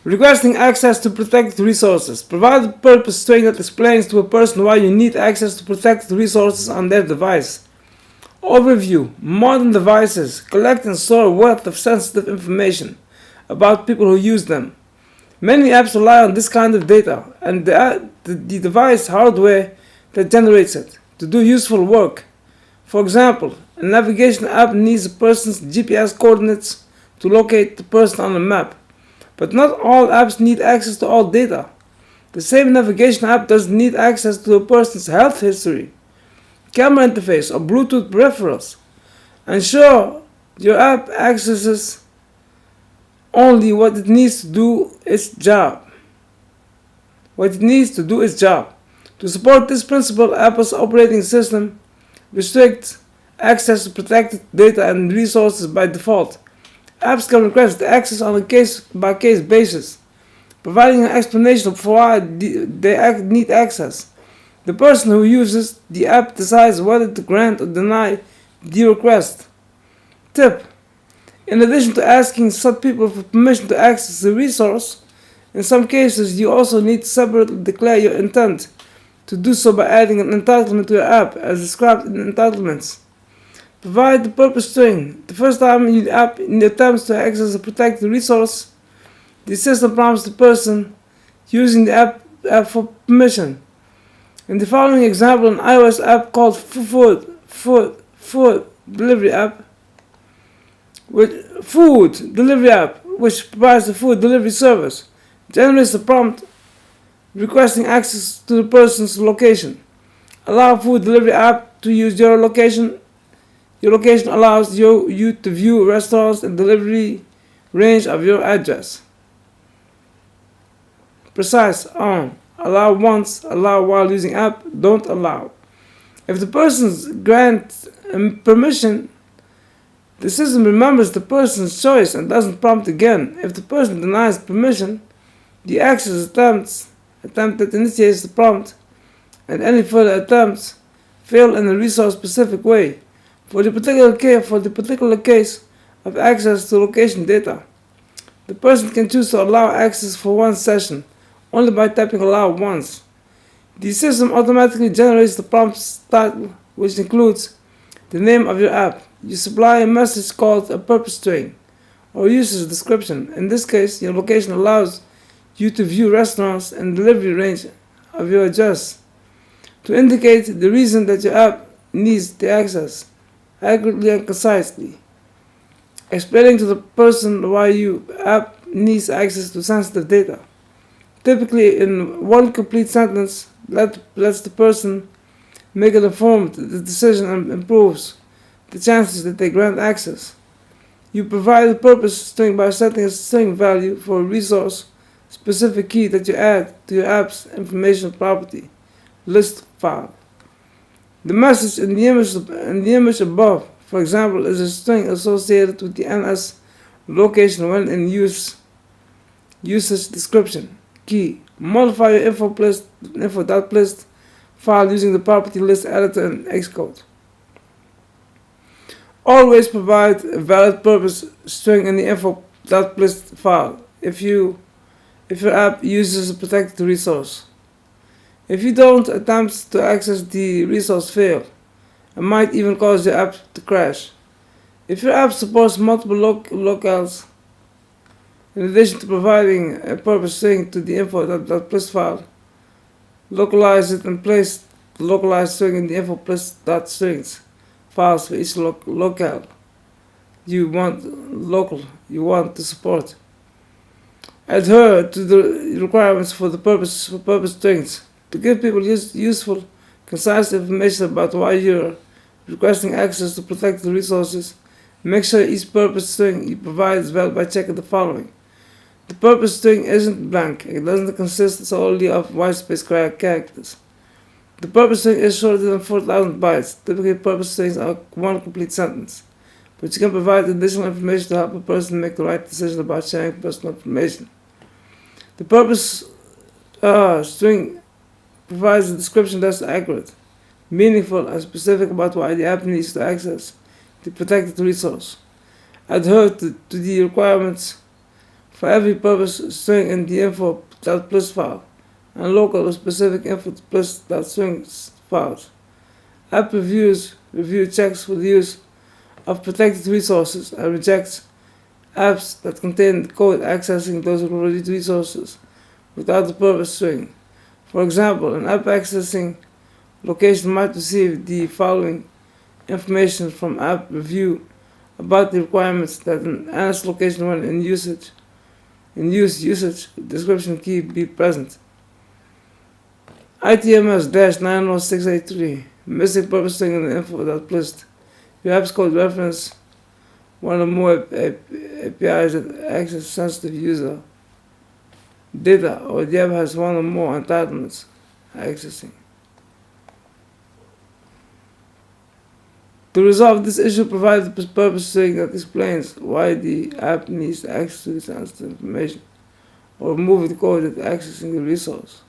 Requesting access to protected resources. Provide a purpose string that explains to a person why you need access to protected resources on their device. Overview. Modern devices collect and store a wealth of sensitive information about people who use them. Many apps rely on this kind of data and the device hardware that generates it to do useful work. For example, a navigation app needs a person's GPS coordinates to locate the person on a map. But not all apps need access to all data. The same navigation app doesn't need access to a person's health history, camera interface, or Bluetooth peripherals. Ensure your app accesses only what it needs to do its job. To support this principle, Apple's operating system restricts access to protected data and resources by default. Apps can request access on a case-by-case basis, providing an explanation for why they need access. The person who uses the app decides whether to grant or deny the request. Tip: in addition to asking such people for permission to access the resource, in some cases you also need to separately declare your intent to do so by adding an entitlement to your app as described in entitlements. Provide the purpose string. The first time your app attempts to access a protected resource, the system prompts the person using the app for permission. In the following example, an iOS app called Food Delivery App, which provides the food delivery service, generates a prompt requesting access to the person's location. Allow food delivery app to use your location. Your location allows you to view restaurants and delivery range of your address. Precise on. Allow once, allow while using app, don't allow. If the person grants permission, the system remembers the person's choice and doesn't prompt again. If the person denies permission, the access attempt that initiates the prompt and any further attempts fail in a resource-specific way. For the particular case of access to location data, the person can choose to allow access for one session only by tapping allow once. The system automatically generates the prompt's title, which includes the name of your app. You supply a message called a purpose string or user's description. In this case, your location allows you to view restaurants and delivery range of your address. To indicate the reason that your app needs the access, accurately and concisely. Explaining to the person why your app needs access to sensitive data. Typically in one complete sentence, lets the person make an informed decision and improves the chances that they grant access. You provide a purpose string by setting a string value for a resource specific key that you add to your app's information property list file. The message in the image above, for example, is a string associated with the NS location when in usage description key. Modify your info.list file using the property list editor in Xcode. Always provide a valid purpose string in the info.list file if your app uses a protected resource. If you don't, attempts to access the resource fail and might even cause your app to crash. If your app supports multiple locales, in addition to providing a purpose string to the info.list file, localize it and place the localized string in the info.strings files for each locale you want to support. Adhere to the requirements for purpose strings to give people useful, concise information about why you're requesting access to protected resources. Make sure each purpose string you provide is valid by checking the following. The purpose string isn't blank. It doesn't consist solely of whitespace characters. The purpose string is shorter than 4,000 bytes. Typically, purpose strings are one complete sentence, but you can provide additional information to help a person make the right decision about sharing personal information. The purpose string provides a description that's accurate, meaningful, and specific about why the app needs to access the protected resource. Adhere to the requirements for every purpose string in the info.plus file, and local or specific info.plus.string files. App review checks for the use of protected resources and rejects apps that contain code accessing those resources without the purpose string. For example, an app accessing location might receive the following information from app review about the requirements that an ANS location when in usage description key be present. ITMS-90683 missing purpose string in the info.list. Your app's code reference one or more APIs that access sensitive user data, or the app has one or more entitlements accessing. To resolve this issue, provide the purpose string that explains why the app needs access to the sensitive information, or remove the code that accessing the resource.